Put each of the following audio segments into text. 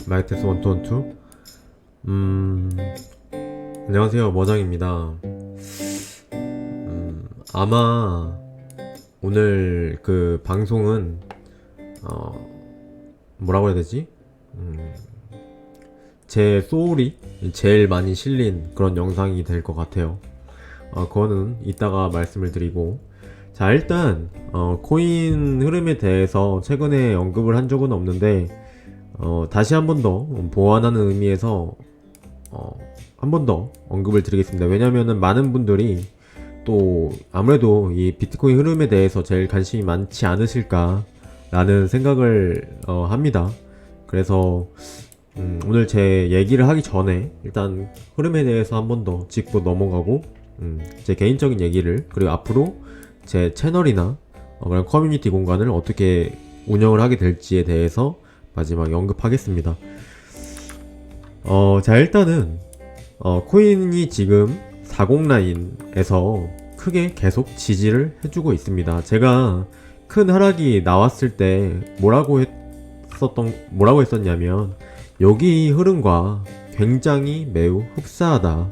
마이크 테스트 1, 2, 1, 2. 안녕하세요, 머장입니다. 아마 오늘 그 방송은 뭐라고 해야 되지? 제 소울이 제일 많이 실린 그런 영상이 될 것 같아요. 그거는 이따가 말씀을 드리고, 자, 일단 코인 흐름에 대해서 최근에 언급을 한 적은 없는데 다시 한 번 더 보완하는 의미에서 한 번 더 언급을 드리겠습니다. 왜냐면은 많은 분들이 또 아무래도 이 비트코인 흐름에 대해서 제일 관심이 많지 않으실까 라는 생각을 합니다. 그래서 오늘 제 얘기를 하기 전에 일단 흐름에 대해서 한 번 더 짚고 넘어가고, 제 개인적인 얘기를, 그리고 앞으로 제 채널이나 그런 커뮤니티 공간을 어떻게 운영을 하게 될지에 대해서 마지막에 언급하겠습니다. 자, 일단은 코인이 지금 40 라인에서 크게 계속 지지를 해주고 있습니다. 제가 큰 하락이 나왔을 때 뭐라고 했었냐면, 여기 흐름과 굉장히 매우 흡사하다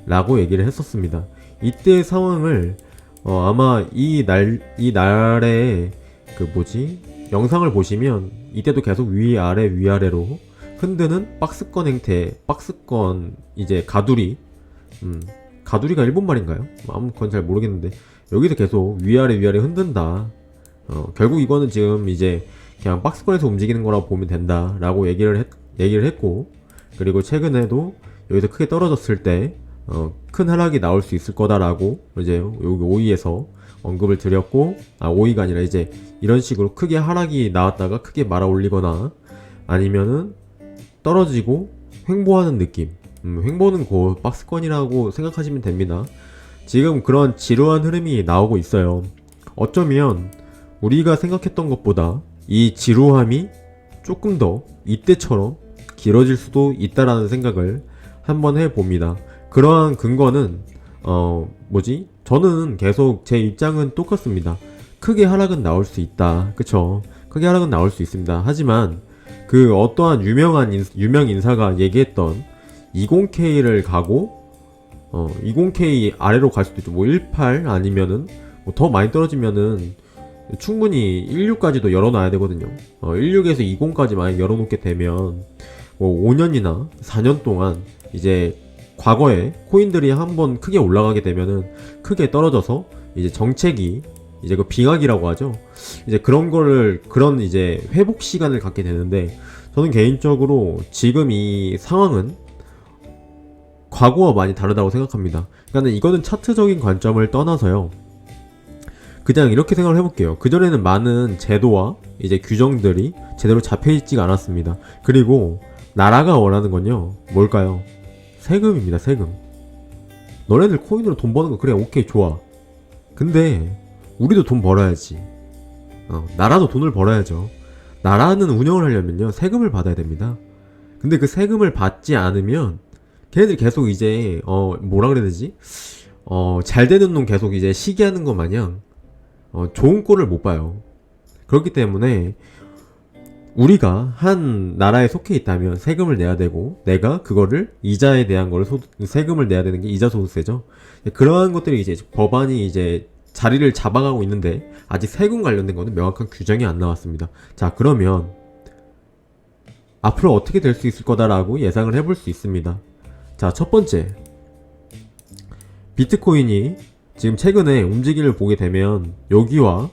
라고 얘기를 했었습니다. 이때 상황을 아마 이 날에 영상을 보시면 이때도 계속 위아래로 흔드는 박스권 형태, 박스권 이제 가두리, 가두리가 일본말인가요? 그건 잘 모르겠는데 여기서 계속 위아래 흔든다. 결국 이거는 지금 이제 그냥 박스권에서 움직이는 거라고 보면 된다 라고 얘기를 했고, 그리고 최근에도 여기서 크게 떨어졌을 때 큰 하락이 나올 수 있을 거다라고 이제 여기 오이에서 언급을 드렸고, 오이가 아니라 이제 이런 식으로 크게 하락이 나왔다가 크게 말아 올리거나 아니면은 떨어지고 횡보하는 느낌, 횡보는 곧 박스권이라고 생각하시면 됩니다. 지금 그런 지루한 흐름이 나오고 있어요. 어쩌면 우리가 생각했던 것보다 이 지루함이 조금 더 이때처럼 길어질 수도 있다라는 생각을 한번 해봅니다. 그러한 근거는 저는 계속 제 입장은 똑같습니다. 크게 하락은 나올 수 있다, 그쵸? 크게 하락은 나올 수 있습니다. 하지만 그 어떠한 유명 인사가 얘기했던 20K를 가고 20K 아래로 갈 수도 있죠. 18 아니면은 더 많이 떨어지면은 충분히 16까지도 열어놔야 되거든요. 16에서 20까지 많이 열어놓게 되면 5년이나 4년 동안 이제 과거에 코인들이 한번 크게 올라가게 되면은 크게 떨어져서 이제 정책이 이제 그 빙하기라고 하죠. 이제 그런 이제 회복 시간을 갖게 되는데, 저는 개인적으로 지금 이 상황은 과거와 많이 다르다고 생각합니다. 그러니까 이거는 차트적인 관점을 떠나서요, 그냥 이렇게 생각을 해볼게요. 그전에는 많은 제도와 이제 규정들이 제대로 잡혀있지가 않았습니다. 그리고 나라가 원하는 건요, 뭘까요? 세금입니다. 세금. 너네들 코인으로 돈 버는 거 그래, 오케이, 좋아. 근데 우리도 돈 벌어야지. 나라도 돈을 벌어야죠. 나라는 운영을 하려면요, 세금을 받아야 됩니다. 근데 그 세금을 받지 않으면 걔네들이 계속 이제 뭐라 그래야 되지? 잘 되는 놈 계속 이제 시기하는 것 마냥 좋은 꼴을 못 봐요. 그렇기 때문에 우리가 한 나라에 속해 있다면 세금을 내야 되고, 내가 그거를 이자에 대한 걸 세금을 내야 되는 게 이자 소득세죠. 그러한 것들이 이제 법안이 이제 자리를 잡아가고 있는데 아직 세금 관련된 거는 명확한 규정이 안 나왔습니다. 자, 그러면 앞으로 어떻게 될 수 있을 거다라고 예상을 해볼 수 있습니다. 자, 첫 번째, 비트코인이 지금 최근에 움직임을 보게 되면 여기와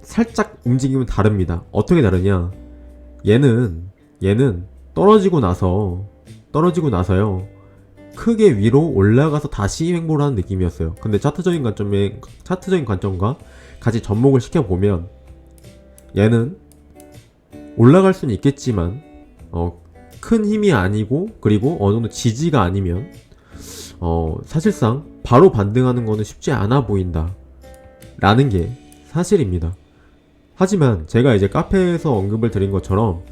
살짝 움직임은 다릅니다. 어떻게 다르냐? 얘는 떨어지고 나서요, 크게 위로 올라가서 다시 횡보를 하는 느낌이었어요. 근데 차트적인 관점과 같이 접목을 시켜보면 얘는 올라갈 수는 있겠지만 큰 힘이 아니고, 그리고 어느 정도 지지가 아니면 사실상 바로 반등하는 거는 쉽지 않아 보인다 라는 게 사실입니다. 하지만 제가 이제 카페에서 언급을 드린 것처럼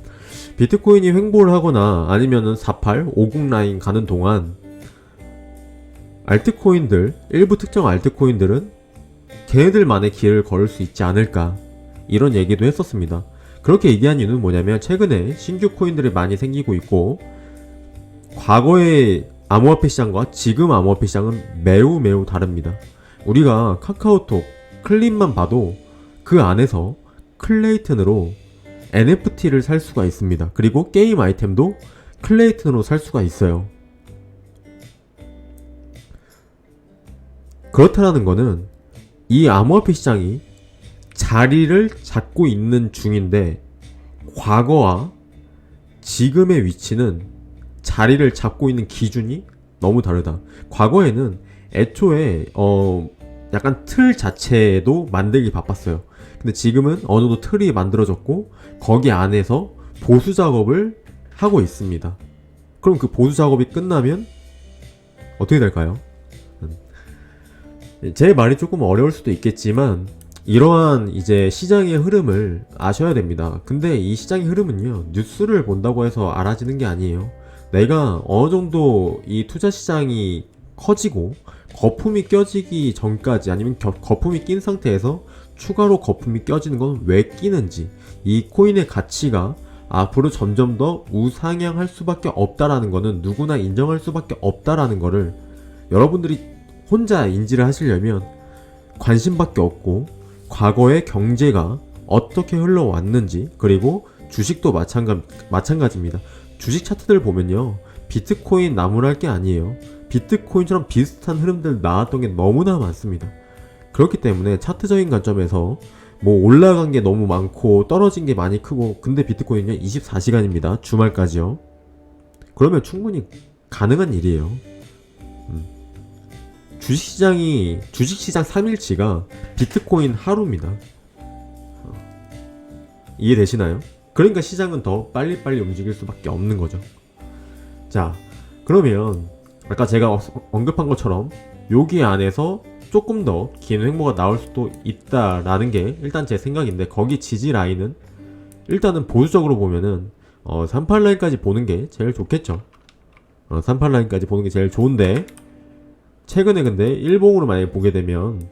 비트코인이 횡보를 하거나 아니면은 48, 50 라인 가는 동안 알트코인들, 일부 특정 알트코인들은 걔네들만의 길을 걸을 수 있지 않을까, 이런 얘기도 했었습니다. 그렇게 얘기한 이유는 뭐냐면 최근에 신규 코인들이 많이 생기고 있고 과거의 암호화폐 시장과 지금 암호화폐 시장은 매우 다릅니다. 우리가 카카오톡 클립만 봐도 그 안에서 클레이튼으로 NFT를 살 수가 있습니다. 그리고 게임 아이템도 클레이튼으로 살 수가 있어요. 그렇다는 거는 이 암호화폐 시장이 자리를 잡고 있는 중인데 과거와 지금의 위치는 자리를 잡고 있는 기준이 너무 다르다. 과거에는 애초에 약간 틀 자체도 만들기 바빴어요. 근데 지금은 어느 정도 틀이 만들어졌고 거기 안에서 보수 작업을 하고 있습니다. 그럼 그 보수 작업이 끝나면 어떻게 될까요? 제 말이 조금 어려울 수도 있겠지만 이러한 이제 시장의 흐름을 아셔야 됩니다. 근데 이 시장의 흐름은요, 뉴스를 본다고 해서 알아지는 게 아니에요. 내가 어느 정도 이 투자 시장이 커지고 거품이 껴지기 전까지, 아니면 거품이 낀 상태에서 추가로 거품이 껴지는 건 왜 끼는지, 이 코인의 가치가 앞으로 점점 더 우상향할 수밖에 없다라는 거는 누구나 인정할 수밖에 없다라는 거를 여러분들이 혼자 인지를 하시려면 관심밖에 없고, 과거의 경제가 어떻게 흘러왔는지, 그리고 주식도 마찬가지입니다. 주식 차트들 보면요, 비트코인 나무랄 게 아니에요. 비트코인처럼 비슷한 흐름들 나왔던 게 너무나 많습니다. 그렇기 때문에 차트적인 관점에서 뭐 올라간 게 너무 많고 떨어진 게 많이 크고, 근데 비트코인은요 24시간입니다. 주말까지요. 그러면 충분히 가능한 일이에요. 주식시장 3일치가 비트코인 하루입니다. 이해되시나요? 그러니까 시장은 더 빨리빨리 움직일 수밖에 없는 거죠. 자, 그러면 아까 제가 언급한 것처럼 여기 안에서 조금 더 긴 횡보가 나올 수도 있다라는 게 일단 제 생각인데, 거기 지지 라인은 일단은 보수적으로 보면은 38라인까지 보는 게 제일 좋겠죠. 38라인까지 보는 게 제일 좋은데, 최근에 근데 일봉으로 만약에 보게 되면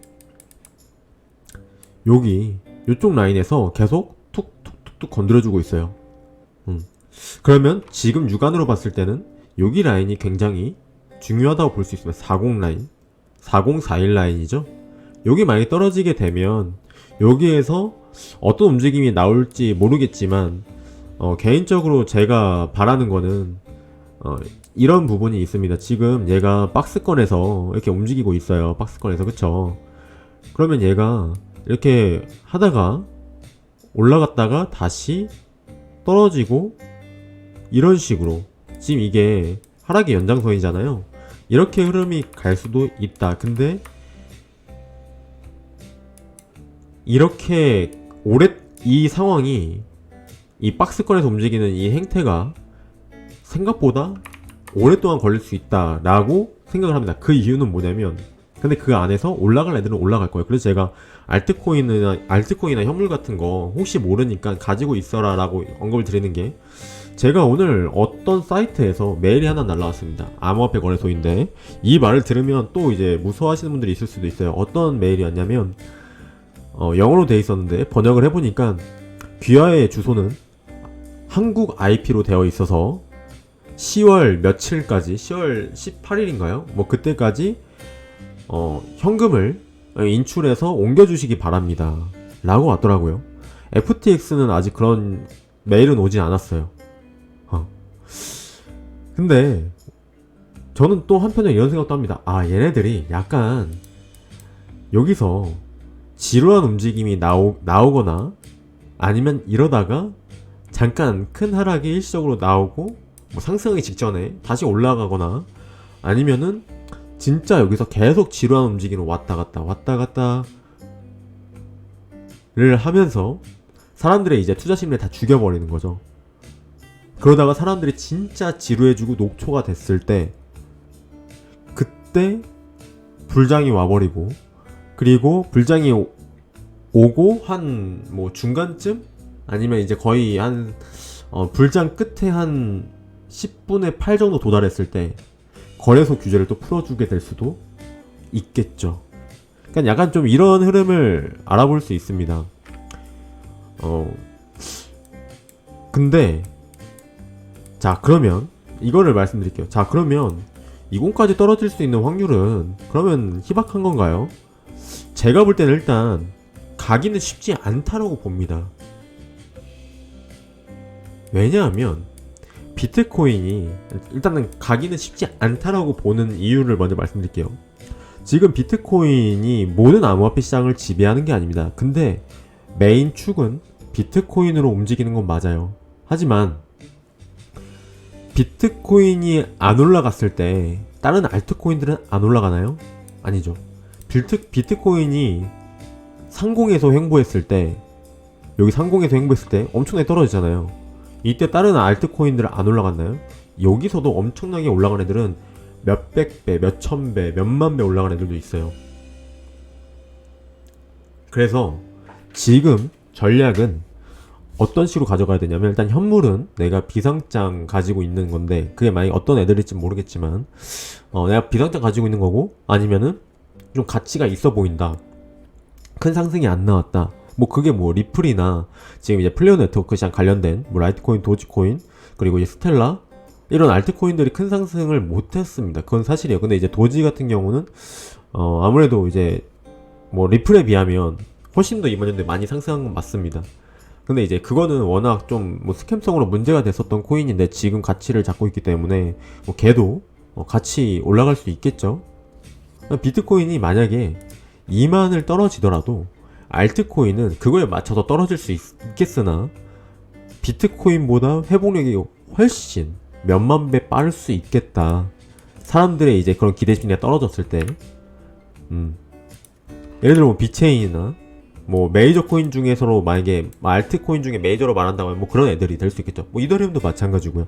여기 이쪽 라인에서 계속 툭툭툭툭 건드려주고 있어요. 그러면 지금 육안으로 봤을 때는 여기 라인이 굉장히 중요하다고 볼 수 있습니다. 40 라인, 4041 라인이죠. 여기 만약에 떨어지게 되면 여기에서 어떤 움직임이 나올지 모르겠지만 개인적으로 제가 바라는 거는 이런 부분이 있습니다. 지금 얘가 박스권에서 이렇게 움직이고 있어요. 박스권에서, 그쵸? 그러면 얘가 이렇게 하다가 올라갔다가 다시 떨어지고 이런 식으로, 지금 이게 하락의 연장선이잖아요. 이렇게 흐름이 갈 수도 있다. 근데 이렇게 이 상황이, 이 박스권에서 움직이는 이 행태가 생각보다 오랫동안 걸릴 수 있다라고 생각을 합니다. 그 이유는 뭐냐면, 근데 그 안에서 올라갈 애들은 올라갈 거예요. 그래서 제가 알트코인이나 현물 같은 거 혹시 모르니까 가지고 있어라 라고 언급을 드리는 게, 제가 오늘 어떤 사이트에서 메일이 하나 날라왔습니다. 암호화폐 거래소인데, 이 말을 들으면 또 이제 무서워하시는 분들이 있을 수도 있어요. 어떤 메일이었냐면 영어로 돼 있었는데 번역을 해보니까 귀하의 주소는 한국 IP로 되어 있어서 10월 며칠까지, 10월 18일인가요? 뭐 그때까지 현금을 인출해서 옮겨주시기 바랍니다 라고 왔더라고요. FTX는 아직 그런 메일은 오진 않았어요. 근데 저는 또 한편에 이런 생각도 합니다. 얘네들이 약간 여기서 지루한 움직임이 나오거나, 아니면 이러다가 잠깐 큰 하락이 일시적으로 나오고 뭐 상승하기 직전에 다시 올라가거나, 아니면은 진짜 여기서 계속 지루한 움직임으로 왔다 갔다를 하면서 사람들의 이제 투자 심리를 다 죽여버리는 거죠. 그러다가 사람들이 진짜 지루해지고 녹초가 됐을 때, 그때 불장이 와버리고, 그리고 불장이 오고 한 뭐 중간쯤, 아니면 이제 거의 한 불장 끝에 한 10분의 8 정도 도달했을 때 거래소 규제를 또 풀어주게 될 수도 있겠죠. 그러니까 약간 좀 이런 흐름을 알아볼 수 있습니다. 근데 자, 그러면 이거를 말씀드릴게요. 자, 그러면 20까지 떨어질 수 있는 확률은 그러면 희박한 건가요? 제가 볼 때는 일단 가기는 쉽지 않다라고 봅니다. 왜냐하면 비트코인이 일단은 가기는 쉽지 않다라고 보는 이유를 먼저 말씀드릴게요. 지금 비트코인이 모든 암호화폐 시장을 지배하는 게 아닙니다. 근데 메인 축은 비트코인으로 움직이는 건 맞아요. 하지만 비트코인이 안 올라갔을 때 다른 알트코인들은 안 올라가나요? 아니죠. 비트코인이 상공에서 횡보했을 때, 여기 상공에서 횡보했을 때 엄청나게 떨어지잖아요. 이때 다른 알트코인들은 안 올라갔나요? 여기서도 엄청나게 올라간 애들은 몇백 배, 몇천 배, 몇만 배 올라간 애들도 있어요. 그래서 지금 전략은 어떤 식으로 가져가야 되냐면, 일단 현물은 내가 비상장 가지고 있는 건데, 그게 만약에 어떤 애들일지 모르겠지만 내가 비상장 가지고 있는 거고, 아니면은 좀 가치가 있어 보인다, 큰 상승이 안 나왔다, 뭐 그게 뭐 리플이나 지금 이제 플레어 네트워크 시장 관련된 뭐 라이트코인, 도지코인, 그리고 이제 스텔라, 이런 알트코인들이 큰 상승을 못했습니다. 그건 사실이에요. 근데 이제 도지 같은 경우는 아무래도 이제 뭐 리플에 비하면 훨씬 더 이번 연도에 많이 상승한 건 맞습니다. 근데 이제 그거는 워낙 좀 뭐 스캠성으로 문제가 됐었던 코인인데 지금 가치를 잡고 있기 때문에 뭐 걔도 같이 올라갈 수 있겠죠. 비트코인이 만약에 2만을 떨어지더라도 알트코인은 그거에 맞춰서 떨어질 수 있겠으나 비트코인보다 회복력이 훨씬 몇만 배 빠를 수 있겠다. 사람들의 이제 그런 기대 심리가 떨어졌을 때, 예를 들어 뭐 비체인이나 뭐 메이저 코인 중에서로 만약에 알트코인 중에 메이저로 말한다고 하면 뭐 그런 애들이 될 수 있겠죠. 뭐 이더리움도 마찬가지고요.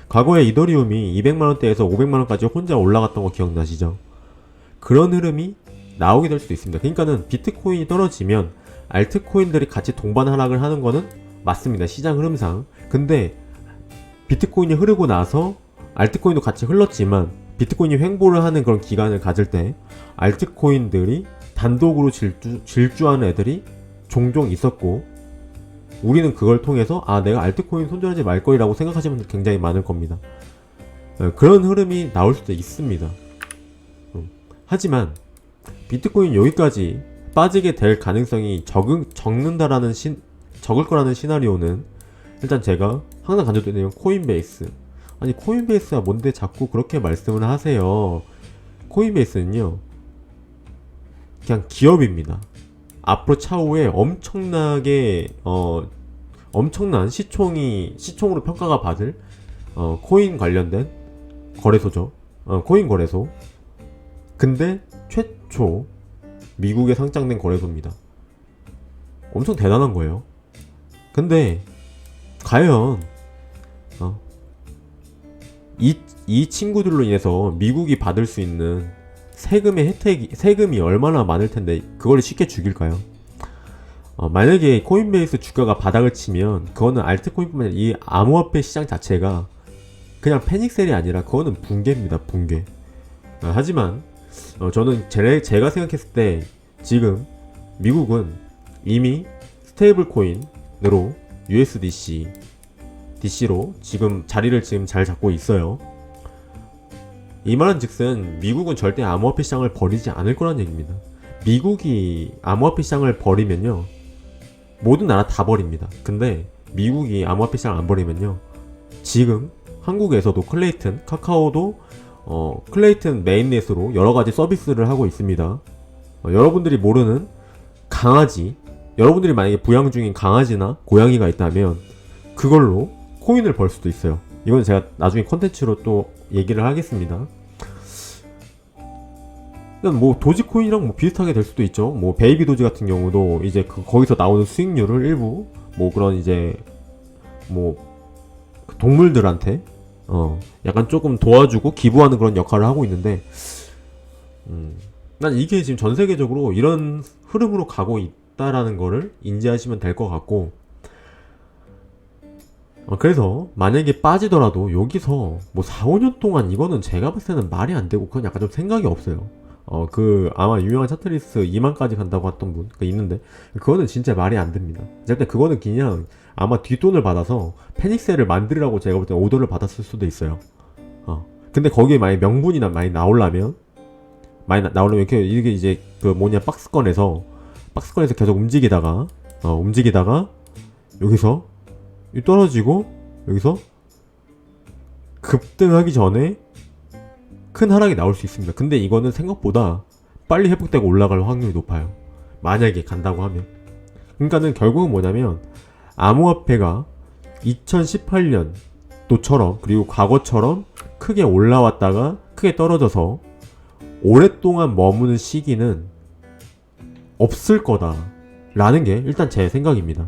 과거에 이더리움이 200만원대에서 500만원까지 혼자 올라갔던 거 기억나시죠? 그런 흐름이 나오게 될 수도 있습니다. 그러니까는 비트코인이 떨어지면 알트코인들이 같이 동반 하락을 하는 거는 맞습니다. 시장 흐름상. 근데 비트코인이 흐르고 나서 알트코인도 같이 흘렀지만 비트코인이 횡보를 하는 그런 기간을 가질 때 알트코인들이 단독으로 질주하는 애들이 종종 있었고, 우리는 그걸 통해서 내가 알트코인 손절하지 말 거리라고 생각하시는 분들 굉장히 많을 겁니다. 그런 흐름이 나올 수도 있습니다. 하지만 비트코인 여기까지 빠지게 될 가능성이 적을 거라는 시나리오는, 일단 제가 항상 강조드리는 코인베이스. 아니, 코인베이스가 뭔데 자꾸 그렇게 말씀을 하세요. 코인베이스는요, 그냥 기업입니다. 앞으로 차후에 엄청난 시총으로 평가가 받을 코인 관련된 거래소죠. 코인 거래소. 근데 최초 미국에 상장된 거래소입니다. 엄청 대단한 거예요. 근데 과연 이 친구들로 인해서 미국이 받을 수 있는 세금이 얼마나 많을 텐데 그걸 쉽게 죽일까요? 만약에 코인베이스 주가가 바닥을 치면 그거는 알트코인뿐만 아니라 이 암호화폐 시장 자체가 그냥 패닉셀이 아니라 그거는 붕괴입니다. 붕괴. 하지만 저는 제가 생각했을 때 지금 미국은 이미 스테이블 코인으로 DC로 지금 자리를 잘 잡고 있어요. 이 말은 즉슨 미국은 절대 암호화폐 시장을 버리지 않을 거란 얘기입니다. 미국이 암호화폐 시장을 버리면요, 모든 나라 다 버립니다. 근데 미국이 암호화폐 시장을 안 버리면요, 지금 한국에서도 클레이튼, 카카오도 클레이튼 메인넷으로 여러가지 서비스를 하고 있습니다. 여러분들이 모르는 강아지, 여러분들이 만약에 부양 중인 강아지나 고양이가 있다면 그걸로 코인을 벌 수도 있어요. 이건 제가 나중에 컨텐츠로 또 얘기를 하겠습니다. 뭐 도지코인이랑 뭐 비슷하게 될 수도 있죠. 뭐 베이비 도지 같은 경우도 이제 거기서 나오는 수익률을 일부 뭐 그런 이제 뭐 동물들한테 약간 조금 도와주고 기부하는 그런 역할을 하고 있는데, 난 이게 지금 전 세계적으로 이런 흐름으로 가고 있다라는 거를 인지하시면 될 것 같고, 그래서 만약에 빠지더라도 여기서 뭐 4, 5년 동안 이거는 제가 봤을 때는 말이 안 되고 그건 약간 좀 생각이 없어요. 아마 유명한 차트리스트 2만까지 간다고 했던 분 있는데, 그거는 진짜 말이 안 됩니다. 일단 그거는 그냥 아마 뒷돈을 받아서 페닉셀을 만들라고 제가 볼 때 오더를 받았을 수도 있어요. 근데 거기에 만약 명분이 많이 나오려면, 이게 이제 박스권에서 계속 움직이다가 여기서 떨어지고 여기서 급등하기 전에 큰 하락이 나올 수 있습니다. 근데 이거는 생각보다 빨리 회복되고 올라갈 확률이 높아요. 만약에 간다고 하면. 그러니까는 결국은 뭐냐면, 암호화폐가 2018년도처럼 그리고 과거처럼 크게 올라왔다가 크게 떨어져서 오랫동안 머무는 시기는 없을 거다 라는 게 일단 제 생각입니다.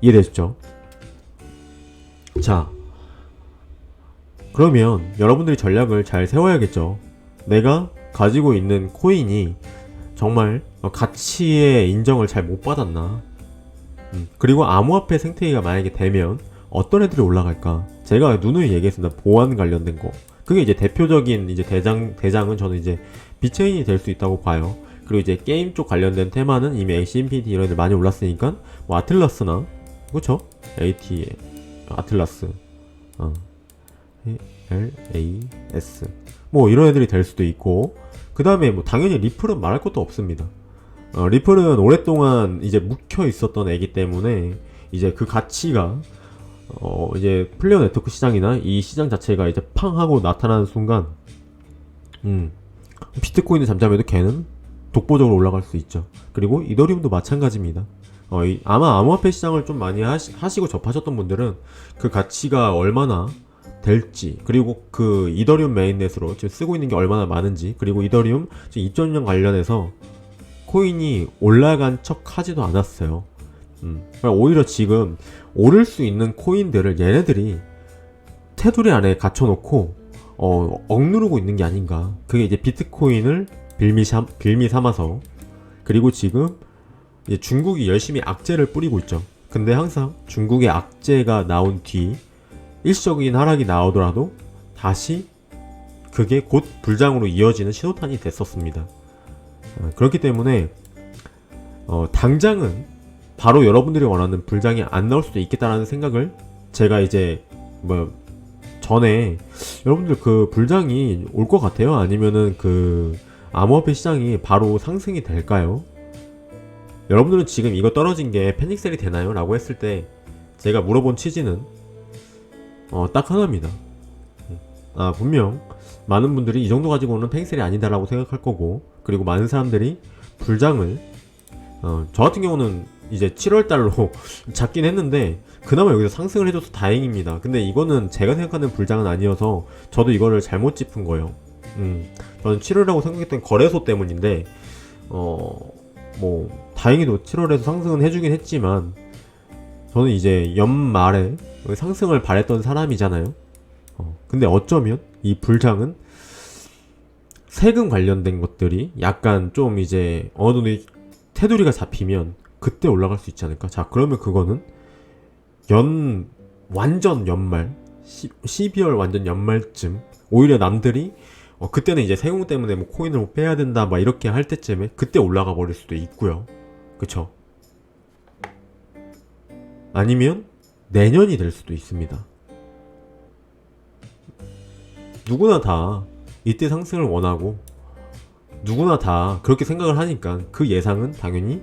이해되시죠? 자, 그러면 여러분들이 전략을 잘 세워야겠죠. 내가 가지고 있는 코인이 정말 가치의 인정을 잘 못 받았나. 그리고 암호화폐 생태계가 만약에 되면 어떤 애들이 올라갈까. 제가 누누이 얘기했습니다. 보안 관련된 거. 그게 이제 대표적인 이제 대장은 저는 이제 비체인이 될 수 있다고 봐요. 그리고 이제 게임 쪽 관련된 테마는 이미 AC 인피니티 이런 애들 많이 올랐으니까 뭐 아틀라스나, 그쵸? AT 아틀라스, LAS 뭐 이런 애들이 될 수도 있고, 그 다음에 뭐 당연히 리플은 말할 것도 없습니다. 리플은 오랫동안 이제 묵혀 있었던 애기 때문에 이제 그 가치가 이제 플레이어 네트워크 시장이나 이 시장 자체가 이제 팡 하고 나타나는 순간 비트코인을 잠잠해도 걔는 독보적으로 올라갈 수 있죠. 그리고 이더리움도 마찬가지입니다. 아마 암호화폐 시장을 좀 많이 하시고 접하셨던 분들은 그 가치가 얼마나 될지, 그리고 그 이더리움 메인넷으로 지금 쓰고 있는 게 얼마나 많은지, 그리고 이더리움 지금 2.0 관련해서 코인이 올라간 척 하지도 않았어요. 오히려 지금 오를 수 있는 코인들을 얘네들이 테두리 안에 갇혀놓고 억누르고 있는 게 아닌가. 그게 이제 비트코인을 빌미 삼아서. 그리고 지금 이제 중국이 열심히 악재를 뿌리고 있죠. 근데 항상 중국의 악재가 나온 뒤 일시적인 하락이 나오더라도 다시 그게 곧 불장으로 이어지는 신호탄이 됐었습니다. 그렇기 때문에 당장은 바로 여러분들이 원하는 불장이 안 나올 수도 있겠다라는 생각을 제가 이제 전에 여러분들 그 불장이 올 것 같아요? 아니면은 그 암호화폐 시장이 바로 상승이 될까요? 여러분들은 지금 이거 떨어진 게 패닉셀이 되나요? 라고 했을 때 제가 물어본 취지는 딱 하나입니다. 분명 많은 분들이 이 정도 가지고는 패닉셀이 아니다라고 생각할 거고, 그리고 많은 사람들이 불장을 저 같은 경우는 이제 7월달로 잡긴 했는데 그나마 여기서 상승을 해줘서 다행입니다. 근데 이거는 제가 생각하는 불장은 아니어서 저도 이거를 잘못 짚은 거예요. 저는 7월이라고 생각했던 거래소 때문인데 뭐 다행히도 7월에서 상승은 해주긴 했지만 저는 이제 연말에 상승을 바랬던 사람이잖아요. 근데 어쩌면 이 불장은 세금 관련된 것들이 약간 좀 이제 어느 정도 테두리가 잡히면 그때 올라갈 수 있지 않을까. 자, 그러면 그거는 완전 연말 12월 완전 연말쯤, 오히려 남들이 그때는 이제 세금 때문에 뭐 코인을 뭐 빼야 된다 막 이렇게 할 때쯤에 그때 올라가 버릴 수도 있고요. 그쵸? 아니면 내년이 될 수도 있습니다. 누구나 다 이때 상승을 원하고 누구나 다 그렇게 생각을 하니까 그 예상은 당연히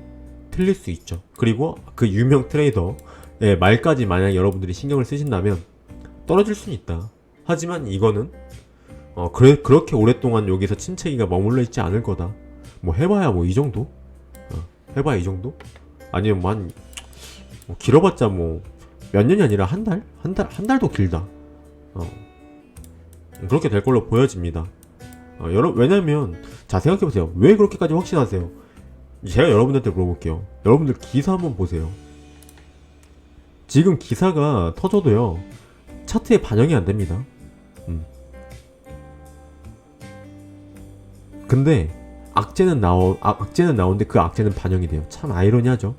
틀릴 수 있죠. 그리고 그 유명 트레이더의 말까지 만약 여러분들이 신경을 쓰신다면 떨어질 수는 있다. 하지만 이거는 그렇게 오랫동안 여기서 침체기가 머물러 있지 않을 거다. 뭐 해봐야 뭐 이 정도? 해봐야 이 정도? 아니면 뭐 길어봤자 뭐 몇 년이 아니라 한 달? 한 달도 길다. 그렇게 될 걸로 보여집니다. 왜냐면 자, 생각해보세요. 왜 그렇게까지 확신하세요? 제가 여러분들한테 물어볼게요. 여러분들 기사 한번 보세요. 지금 기사가 터져도요 차트에 반영이 안 됩니다. 근데 악재는 나오는데 그 악재는 반영이 돼요. 참 아이러니하죠.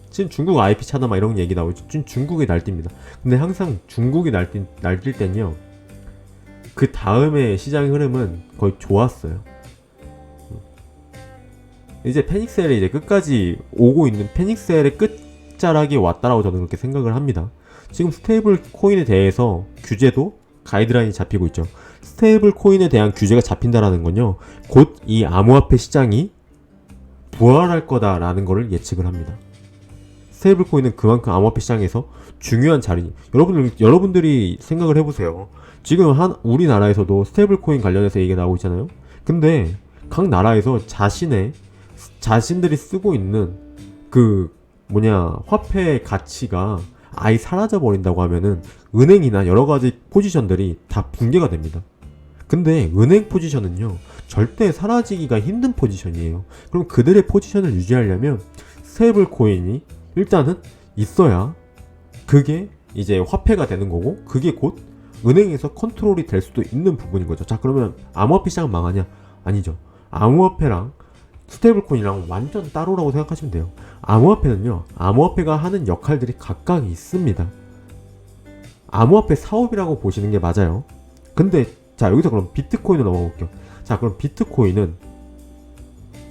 지금 중국 IP 차다 막 이런 얘기 나오죠. 지금 중국이 날뜁니다. 근데 항상 중국이 날뛸 땐요 그 다음에 시장의 흐름은 거의 좋았어요. 이제 패닉셀이 이제 끝까지 오고 있는, 패닉셀의 끝자락에 왔다라고 저는 그렇게 생각을 합니다. 지금 스테이블 코인에 대해서 규제도 가이드라인이 잡히고 있죠. 스테이블 코인에 대한 규제가 잡힌다라는 건요, 곧 이 암호화폐 시장이 부활할 거다라는 것을 예측을 합니다. 스테이블 코인은 그만큼 암호화폐 시장에서 중요한 자리. 여러분들이 생각을 해보세요. 지금 우리나라에서도 스테이블 코인 관련해서 얘기가 나오고 있잖아요. 근데 각 나라에서 자신들이 쓰고 있는 화폐 가치가 아예 사라져 버린다고 하면은 은행이나 여러 가지 포지션들이 다 붕괴가 됩니다. 근데 은행 포지션은요, 절대 사라지기가 힘든 포지션이에요. 그럼 그들의 포지션을 유지하려면 스테이블 코인이 일단은 있어야 그게 이제 화폐가 되는 거고, 그게 곧 은행에서 컨트롤이 될 수도 있는 부분인 거죠. 자, 그러면 암호화폐 시장은 망하냐? 아니죠. 암호화폐랑 스테이블 코인이랑 완전 따로라고 생각하시면 돼요. 암호화폐는요, 암호화폐가 하는 역할들이 각각 있습니다. 암호화폐 사업이라고 보시는 게 맞아요. 근데 자, 여기서 그럼 비트코인으로 넘어가 볼게요. 자, 그럼 비트코인은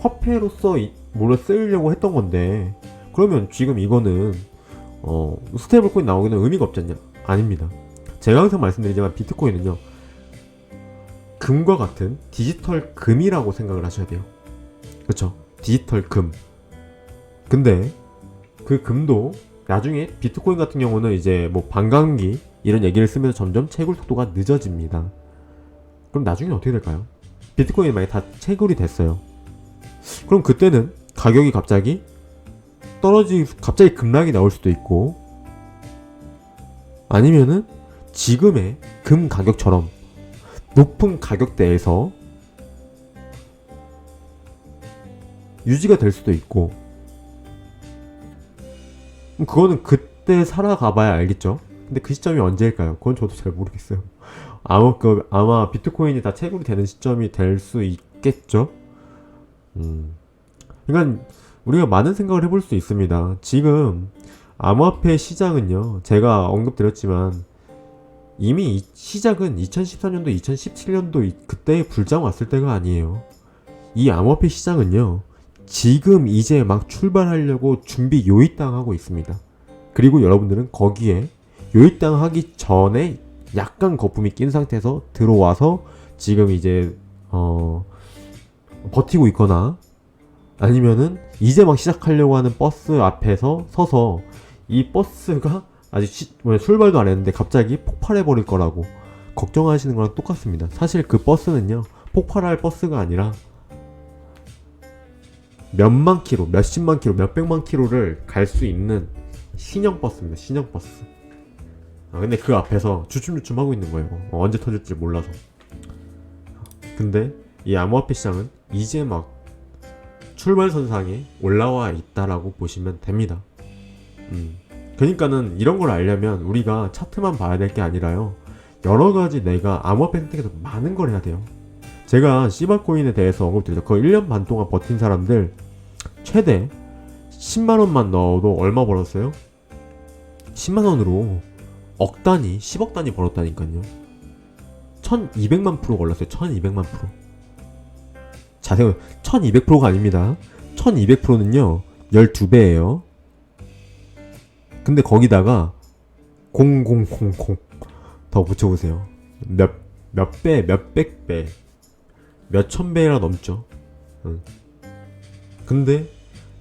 화폐로서 물론 쓰이려고 했던 건데, 그러면 지금 이거는 스테이블 코인 나오기는 의미가 없지 않냐? 아닙니다. 제가 항상 말씀드리지만 비트코인은요, 금과 같은 디지털 금이라고 생각을 하셔야 돼요. 그쵸? 디지털 금. 근데 그 금도 나중에 비트코인 같은 경우는 이제 뭐 반감기 이런 얘기를 쓰면서 점점 채굴 속도가 늦어집니다. 그럼 나중에 어떻게 될까요? 비트코인이 만약에 다 채굴이 됐어요. 그럼 그때는 가격이 갑자기 갑자기 급락이 나올 수도 있고, 아니면은 지금의 금 가격처럼 높은 가격대에서 유지가 될 수도 있고, 그거는 그때 살아가봐야 알겠죠. 근데 그 시점이 언제일까요? 그건 저도 잘 모르겠어요. 아마 비트코인이 다 채굴이 되는 시점이 될 수 있겠죠. 그러니까 우리가 많은 생각을 해볼 수 있습니다. 지금 암호화폐 시장은요, 제가 언급드렸지만 이미 시작은 2014년도, 2017년도 그때의 불장 왔을 때가 아니에요. 이 암호화폐 시장은요, 지금 이제 막 출발하려고 준비 요입당하고 있습니다. 그리고 여러분들은 거기에 요입당하기 전에 약간 거품이 낀 상태에서 들어와서 지금 이제 버티고 있거나, 아니면은 이제 막 시작하려고 하는 버스 앞에서 서서 이 버스가 아직 출발도 안 했는데 갑자기 폭발해 버릴 거라고 걱정하시는 거랑 똑같습니다. 사실 그 버스는요, 폭발할 버스가 아니라 몇만 킬로, 몇십만 킬로, 몇백만 킬로를 갈 수 있는 신형 버스입니다. 신형 버스. 근데 그 앞에서 주춤주춤 하고 있는 거예요. 언제 터질지 몰라서. 근데 이 암호화폐 시장은 이제 막 출발선상에 올라와 있다라고 보시면 됩니다. 그러니까는 이런 걸 알려면 우리가 차트만 봐야 될 게 아니라요, 여러 가지 내가 암호화폐 선택에서 많은 걸 해야 돼요. 제가 시바코인에 대해서 언급드렸죠. 그 1년 반 동안 버틴 사람들 최대 10만원만 넣어도 얼마 벌었어요? 10만원으로 억 단위, 10억 단위 벌었다니까요. 1200만 프로 걸렸어요. 1200만 프로. 자세히 1200%가 아닙니다. 1200%는요 12배예요. 근데 거기다가 0000 더 붙여보세요. 몇 배, 몇백 배, 몇천 배가 넘죠. 근데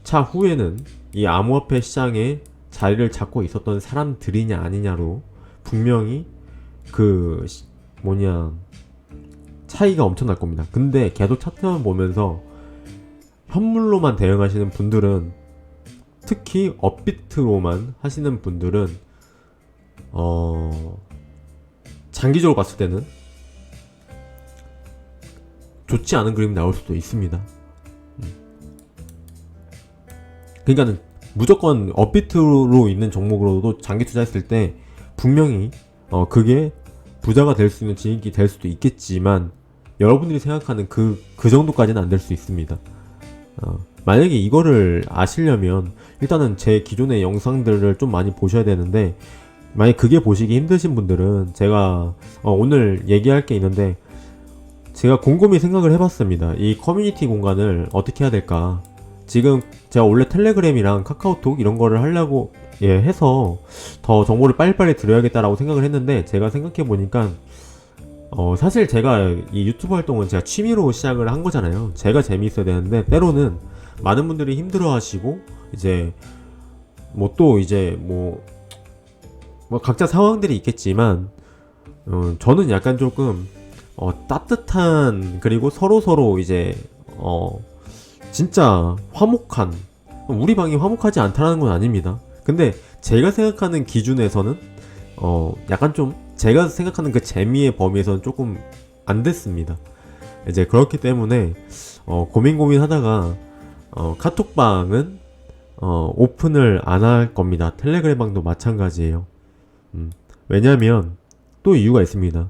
차후에는 이 암호화폐 시장에 자리를 잡고 있었던 사람들이냐 아니냐로 분명히 차이가 엄청날 겁니다. 근데 계속 차트만 보면서 현물로만 대응하시는 분들은, 특히 업비트로만 하시는 분들은 장기적으로 봤을 때는 좋지 않은 그림이 나올 수도 있습니다. 그러니까는 무조건 업비트로 있는 종목으로도 장기 투자했을 때 분명히 그게 부자가 될 수 있는 지인이 될 수도 있겠지만, 여러분들이 생각하는 그 정도까지는 안 될 수 있습니다. 만약에 이거를 아시려면 일단은 제 기존의 영상들을 좀 많이 보셔야 되는데, 만약 그게 보시기 힘드신 분들은 제가 오늘 얘기할 게 있는데, 제가 곰곰이 생각을 해봤습니다. 이 커뮤니티 공간을 어떻게 해야 될까. 지금 제가 원래 텔레그램이랑 카카오톡 이런 거를 하려고 해서 더 정보를 빨리빨리 드려야겠다라고 생각을 했는데, 제가 생각해보니까 사실 제가 이 유튜브 활동은 제가 취미로 시작을 한 거잖아요. 제가 재미있어야 되는데, 때로는 많은 분들이 힘들어 하시고, 이제 뭐 또 이제 뭐 각자 상황들이 있겠지만, 저는 약간 조금 따뜻한, 그리고 서로 이제 진짜 화목한, 우리 방이 화목하지 않다라는 건 아닙니다. 근데 제가 생각하는 기준에서는 약간 좀 제가 생각하는 그 재미의 범위에서는 조금 안 됐습니다. 이제 그렇기 때문에 고민하다가 카톡방은 오픈을 안 할 겁니다. 텔레그램 방도 마찬가지예요. 왜냐면 또 이유가 있습니다.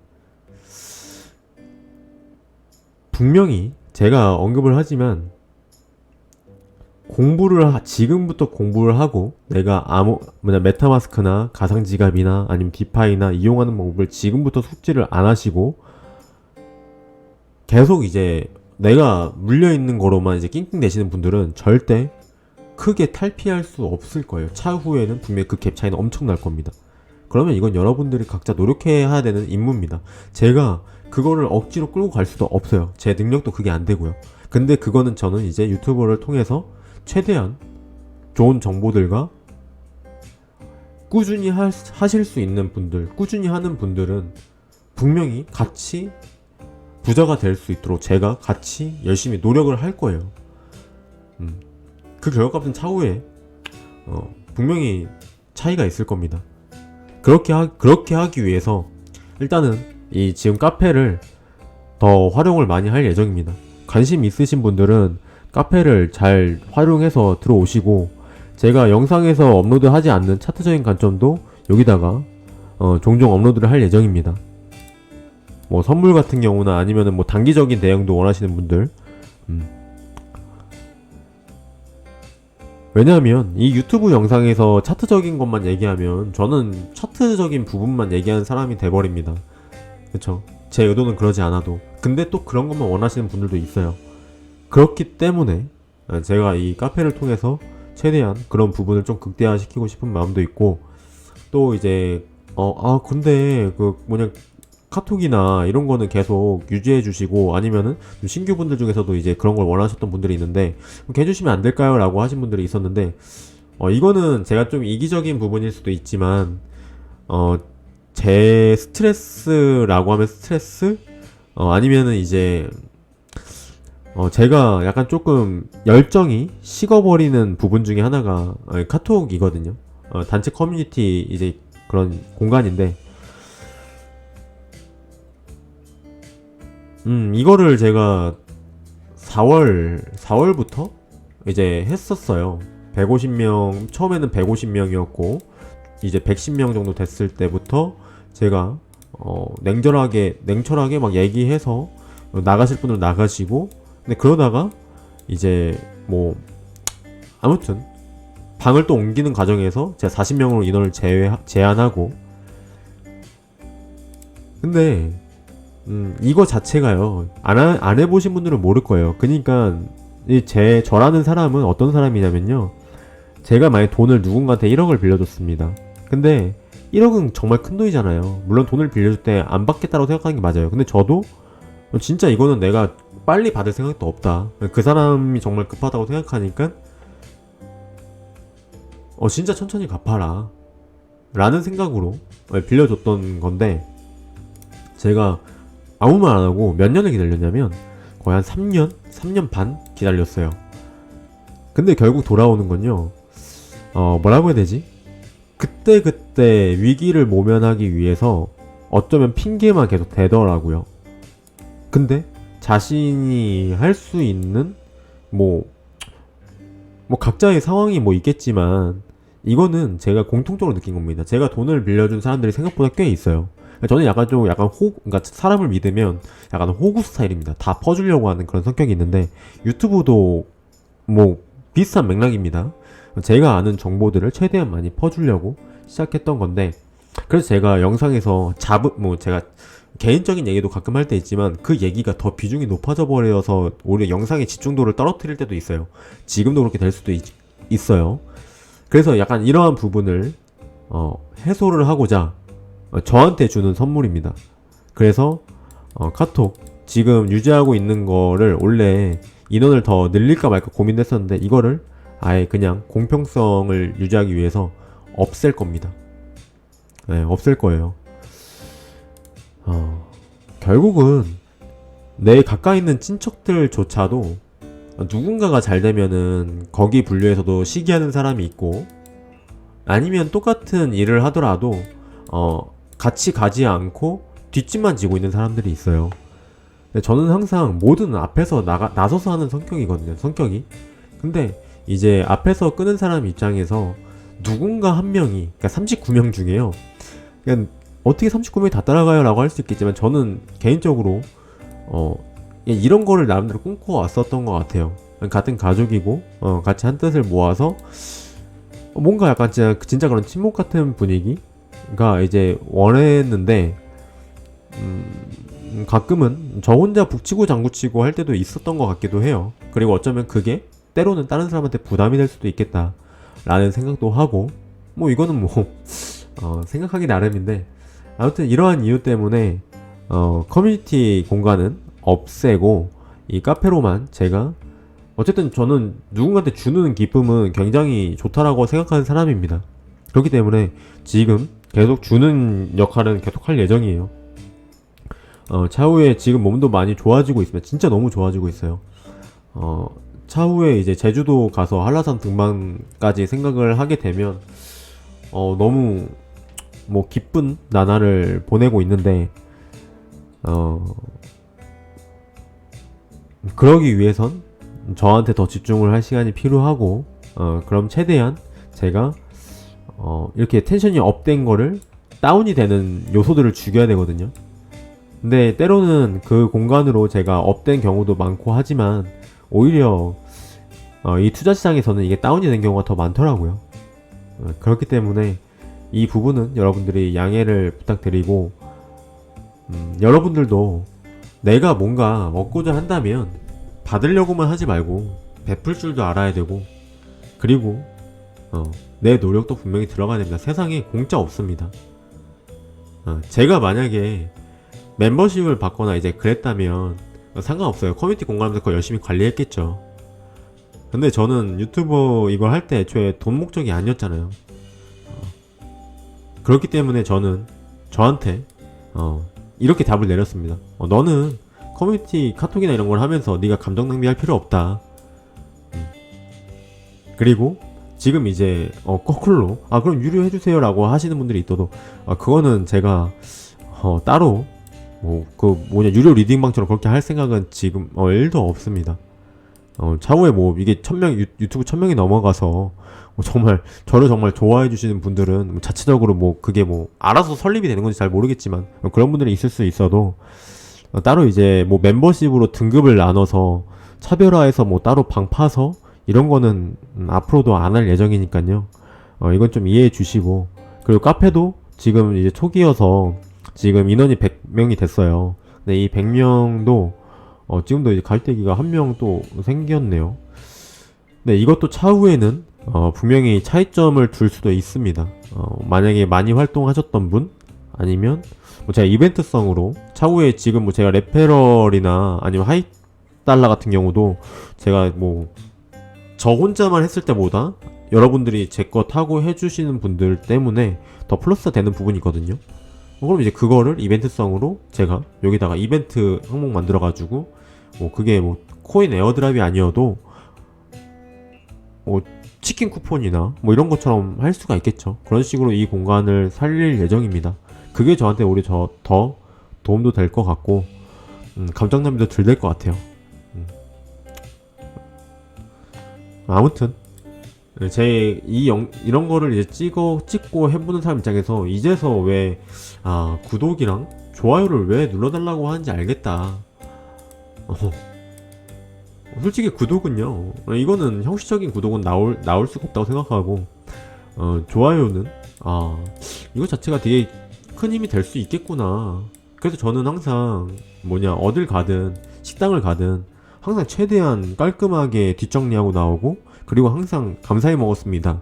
분명히 제가 언급을 하지만, 지금부터 공부를 하고 내가 메타마스크나 가상지갑이나 아니면 디파이나 이용하는 방법을 지금부터 숙지를 안 하시고 계속 이제 내가 물려있는 거로만 이제 낑낑대시는 분들은 절대 크게 탈피할 수 없을 거예요. 차후에는 분명히 그 갭 차이는 엄청날 겁니다. 그러면 이건 여러분들이 각자 노력해야 되는 임무입니다. 제가 그거를 억지로 끌고 갈 수도 없어요. 제 능력도 그게 안 되고요. 근데 그거는 저는 이제 유튜브를 통해서 최대한 좋은 정보들과 꾸준히 하실 수 있는 분들, 꾸준히 하는 분들은 분명히 같이 부자가 될 수 있도록 제가 같이 열심히 노력을 할 거예요. 그 결과값은 차후에 분명히 차이가 있을 겁니다. 그렇게 하기 위해서 일단은 이 지금 카페를 더 활용을 많이 할 예정입니다. 관심 있으신 분들은 카페를 잘 활용해서 들어오시고, 제가 영상에서 업로드하지 않는 차트적인 관점도 여기다가 종종 업로드를 할 예정입니다. 뭐 선물 같은 경우나 아니면은 뭐 단기적인 대응도 원하시는 분들, 왜냐하면 이 유튜브 영상에서 차트적인 것만 얘기하면 저는 차트적인 부분만 얘기하는 사람이 돼버립니다. 그쵸? 제 의도는 그러지 않아도. 근데 또 그런 것만 원하시는 분들도 있어요. 그렇기 때문에 제가 이 카페를 통해서 최대한 그런 부분을 좀 극대화시키고 싶은 마음도 있고, 또 이제 근데 카톡이나 이런 거는 계속 유지해 주시고, 아니면은 신규분들 중에서도 이제 그런 걸 원하셨던 분들이 있는데 해주시면 안 될까요? 라고 하신 분들이 있었는데, 이거는 제가 좀 이기적인 부분일 수도 있지만, 제 스트레스라고 하면 스트레스? 아니면은 이제 제가 약간 조금 열정이 식어버리는 부분 중에 하나가 카톡이거든요. 단체 커뮤니티 이제 그런 공간인데, 이거를 제가 4월부터 이제 했었어요. 150명, 처음에는 150명이었고, 이제 110명 정도 됐을 때부터 제가, 냉철하게 막 얘기해서, 나가실 분들 나가시고, 근데 그러다가, 이제, 아무튼, 방을 또 옮기는 과정에서 제가 40명으로 인원을 제한하고, 근데, 이거 자체가요, 안 해보신 분들은 모를 거예요. 그니까, 저라는 사람은 어떤 사람이냐면요, 제가 만약 돈을 누군가한테 1억을 빌려줬습니다. 근데 1억은 정말 큰 돈이잖아요. 물론 돈을 빌려줄 때 안 받겠다고 생각하는 게 맞아요. 근데 저도 진짜 이거는 내가 빨리 받을 생각도 없다, 그 사람이 정말 급하다고 생각하니까 진짜 천천히 갚아라 라는 생각으로 빌려줬던 건데, 제가 아무 말 안 하고 몇 년을 기다렸냐면 거의 한 3년 반 기다렸어요. 근데 결국 돌아오는 건요, 뭐라고 해야 되지? 그때 위기를 모면하기 위해서 어쩌면 핑계만 계속 대더라고요. 근데 자신이 할 수 있는 각자의 상황이 있겠지만, 이거는 제가 공통적으로 느낀 겁니다. 제가 돈을 빌려준 사람들이 생각보다 꽤 있어요. 저는 그러니까 사람을 믿으면 약간 호구 스타일입니다. 다 퍼주려고 하는 그런 성격이 있는데, 유튜브도 비슷한 맥락입니다. 제가 아는 정보들을 최대한 많이 퍼주려고 시작했던 건데, 그래서 제가 영상에서 제가 개인적인 얘기도 가끔 할 때 있지만 그 얘기가 더 비중이 높아져 버려서 오히려 영상의 집중도를 떨어뜨릴 때도 있어요. 지금도 그렇게 될 수도 있어요. 그래서 약간 이러한 부분을 해소를 하고자 저한테 주는 선물입니다. 그래서 카톡 지금 유지하고 있는 거를 원래 인원을 더 늘릴까 말까 고민했었는데 이거를 아예 그냥 공평성을 유지하기 위해서 없앨 겁니다. 네, 없앨 거예요. 결국은 내 가까이 있는 친척들조차도 누군가가 잘 되면은 거기 분류에서도 시기하는 사람이 있고, 아니면 똑같은 일을 하더라도 같이 가지 않고 뒷짐만 지고 있는 사람들이 있어요. 근데 저는 항상 뭐든 앞에서 나서서 하는 성격이거든요. 성격이. 근데 이제 앞에서 끄는 사람 입장에서 누군가 한 명이, 그러니까 39명 중에요. 그냥 어떻게 39명이 다 따라가요? 라고 할 수 있겠지만 저는 개인적으로 이런 거를 나름대로 꿈꿔왔었던 것 같아요. 같은 가족이고 같이 한 뜻을 모아서 뭔가 약간 진짜 그런 친목 같은 분위기가 이제 원했는데 가끔은 저 혼자 북치고 장구치고 할 때도 있었던 것 같기도 해요. 그리고 어쩌면 그게 때로는 다른 사람한테 부담이 될 수도 있겠다 라는 생각도 하고, 뭐 이거는 뭐 생각하기 나름인데, 아무튼 이러한 이유 때문에 커뮤니티 공간은 없애고 이 카페로만 제가, 어쨌든 저는 누군가한테 주는 기쁨은 굉장히 좋다라고 생각하는 사람입니다. 그렇기 때문에 지금 계속 주는 역할은 계속 할 예정이에요. 차후에 지금 몸도 많이 좋아지고 있습니다. 진짜 너무 좋아지고 있어요. 차후에 이제 제주도 가서 한라산 등반까지 생각을 하게 되면 너무 뭐 기쁜 나날을 보내고 있는데, 그러기 위해선 저한테 더 집중을 할 시간이 필요하고, 그럼 최대한 제가 이렇게 텐션이 업된 거를 다운이 되는 요소들을 죽여야 되거든요. 근데 때로는 그 공간으로 제가 업된 경우도 많고 하지만 오히려 이 투자 시장에서는 이게 다운이 된 경우가 더 많더라고요. 그렇기 때문에 이 부분은 여러분들이 양해를 부탁드리고, 여러분들도 내가 뭔가 얻고자 한다면 받으려고만 하지 말고 베풀 줄도 알아야 되고, 그리고 내 노력도 분명히 들어가야 됩니다. 세상에 공짜 없습니다. 제가 만약에 멤버십을 받거나 이제 그랬다면 상관없어요. 커뮤니티 공간하면서 그거 열심히 관리했겠죠. 근데 저는 유튜버 이걸 할 때 애초에 돈 목적이 아니었잖아요. 그렇기 때문에 저는 저한테 이렇게 답을 내렸습니다. 너는 커뮤니티 카톡이나 이런 걸 하면서 네가 감정 낭비할 필요 없다. 그리고 지금 이제 거꾸로 그럼 유료해주세요 라고 하시는 분들이 있어도 그거는 제가 따로 유료 리딩방처럼 그렇게 할 생각은 지금 1도 없습니다. 차후에 뭐 이게 유튜브 1000명이 넘어가서 정말 저를 정말 좋아해 주시는 분들은 자체적으로 뭐 그게 뭐 알아서 설립이 되는 건지 잘 모르겠지만 그런 분들이 있을 수 있어도 따로 이제 뭐 멤버십으로 등급을 나눠서 차별화해서 뭐 따로 방 파서 이런 거는 앞으로도 안 할 예정이니까요. 이건 좀 이해해 주시고, 그리고 카페도 지금 이제 초기여서 지금 인원이 100명이 됐어요. 근데 이 100명도 지금도 이제 갈대기가 한 명 또 생겼네요. 네, 이것도 차후에는 분명히 차이점을 둘 수도 있습니다. 만약에 많이 활동하셨던 분, 아니면 뭐 제가 이벤트성으로 차후에 지금 뭐 제가 레페럴이나 아니면 하이달러 같은 경우도 제가 뭐 저 혼자만 했을 때보다 여러분들이 제 거 타고 해주시는 분들 때문에 더 플러스가 되는 부분이 있거든요. 그럼 이제 그거를 이벤트성으로 제가 여기다가 이벤트 항목 만들어가지고 뭐 그게 뭐 코인 에어드랍이 아니어도 뭐 치킨 쿠폰이나 뭐 이런 것처럼 할 수가 있겠죠. 그런 식으로 이 공간을 살릴 예정입니다. 그게 저한테 오히려 더 도움도 될 것 같고, 감정 낭비도 덜 될 것 같아요. 아무튼 이런 거를 이제 찍고 해보는 사람 입장에서 이제서 왜 구독이랑 좋아요를 왜 눌러달라고 하는지 알겠다. 솔직히 구독은요, 이거는 형식적인 구독은 나올 수가 없다고 생각하고, 좋아요는 이거 자체가 되게 큰 힘이 될 수 있겠구나. 그래서 저는 항상 어딜 가든 식당을 가든 항상 최대한 깔끔하게 뒷정리하고 나오고, 그리고 항상 감사히 먹었습니다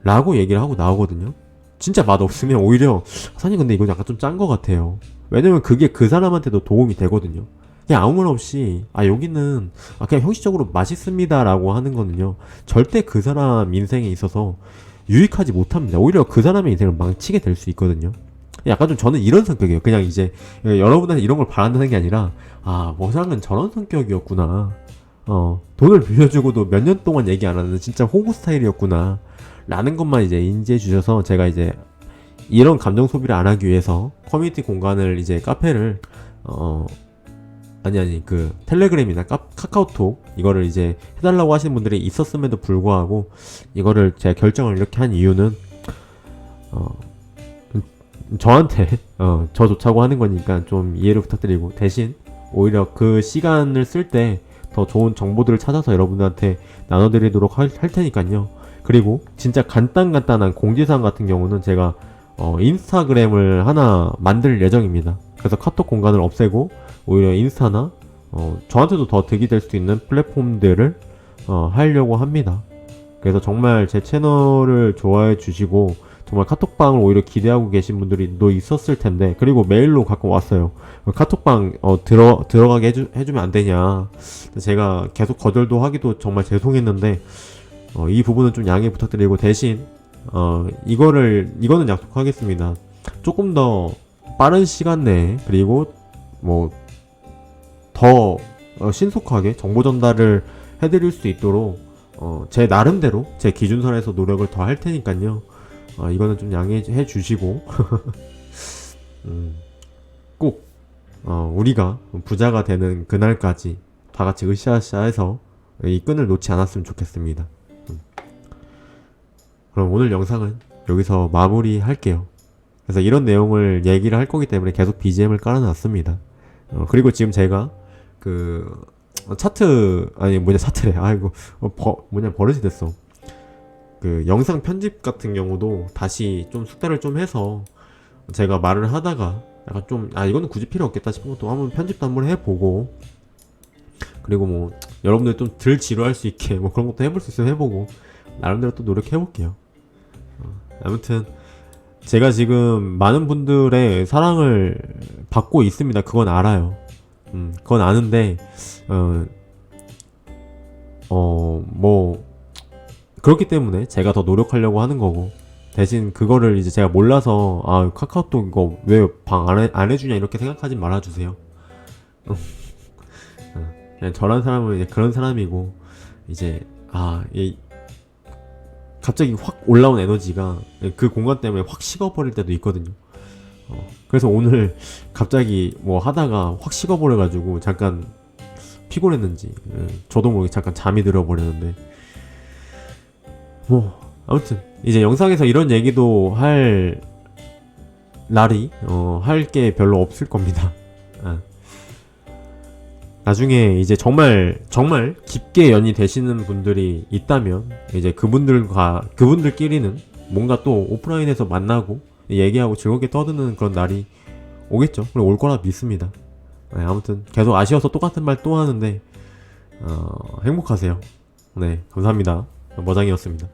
라고 얘기를 하고 나오거든요. 진짜 맛없으면 오히려 사장님 근데 이거 약간 좀 짠 것 같아요. 왜냐면 그게 그 사람한테도 도움이 되거든요. 그냥 아무 말 없이 여기는 그냥 형식적으로 맛있습니다 라고 하는 거는요, 절대 그 사람 인생에 있어서 유익하지 못합니다. 오히려 그 사람의 인생을 망치게 될 수 있거든요. 약간 좀 저는 이런 성격이에요. 그냥 이제 여러분한테 이런 걸 바란다는 게 아니라, 모상은 저런 성격이었구나. 돈을 빌려주고도 몇 년 동안 얘기 안 하는 진짜 호구 스타일이었구나 라는 것만 이제 인지해 주셔서, 제가 이제 이런 감정 소비를 안 하기 위해서 커뮤니티 공간을, 이제 카페를 그 텔레그램이나 카카오톡 이거를 이제 해달라고 하시는 분들이 있었음에도 불구하고 이거를 제가 결정을 이렇게 한 이유는 저한테 저 좋자고 하는 거니까 좀 이해를 부탁드리고, 대신 오히려 그 시간을 쓸 때 더 좋은 정보들을 찾아서 여러분들한테 나눠드리도록 할 테니까요. 그리고 진짜 간단한 공지사항 같은 경우는 제가 인스타그램을 하나 만들 예정입니다. 그래서 카톡 공간을 없애고 오히려 인스타나 저한테도 더 득이 될 수 있는 플랫폼들을 하려고 합니다. 그래서 정말 제 채널을 좋아해 주시고 정말 카톡방을 오히려 기대하고 계신 분들이 또 있었을 텐데, 그리고 메일로 가끔 왔어요. 카톡방 들어가게 해주면 안 되냐. 제가 계속 거절도 하기도 정말 죄송했는데 이 부분은 좀 양해 부탁드리고, 대신 이거는 약속하겠습니다. 조금 더 빠른 시간 내에, 그리고 더 신속하게 정보 전달을 해드릴 수 있도록 제 나름대로 제 기준선에서 노력을 더 할 테니까요. 이거는 좀 양해해 주시고 꼭 우리가 부자가 되는 그날까지 다 같이 으쌰으쌰해서 이 끈을 놓지 않았으면 좋겠습니다. 그럼 오늘 영상은 여기서 마무리 할게요. 그래서 이런 내용을 얘기를 할 거기 때문에 계속 BGM을 깔아놨습니다. 그리고 지금 제가 차트래. 버릇이 됐어. 영상 편집 같은 경우도 다시 좀 숙달을 좀 해서, 제가 말을 하다가 약간 좀 이거는 굳이 필요 없겠다 싶은 것도 한번 편집도 한번 해보고, 그리고 여러분들 좀 덜 지루할 수 있게 그런 것도 해볼 수 있으면 해보고, 나름대로 또 노력해볼게요. 아무튼 제가 지금 많은 분들의 사랑을 받고 있습니다. 그건 알아요. 그건 아는데 그렇기 때문에 제가 더 노력하려고 하는 거고, 대신 그거를 이제 제가 몰라서 카카오톡 이거 왜 방 안 해주냐 이렇게 생각하지 말아주세요. 그냥 저란 사람은 이제 그런 사람이고, 이제 갑자기 확 올라온 에너지가 그 공간 때문에 확 식어버릴 때도 있거든요. 그래서 오늘 갑자기 하다가 확 식어버려가지고 잠깐 피곤했는지 저도 모르게 잠깐 잠이 들어버렸는데, 아무튼 이제 영상에서 이런 얘기도 할 날이 할 게 별로 없을 겁니다. 나중에 이제 정말 깊게 연이 되시는 분들이 있다면 이제 그분들끼리는 뭔가 또 오프라인에서 만나고 얘기하고 즐겁게 떠드는 그런 날이 오겠죠. 그리고 올 거라 믿습니다. 아무튼 계속 아쉬워서 똑같은 말 또 하는데 행복하세요. 네, 감사합니다. 머장이었습니다.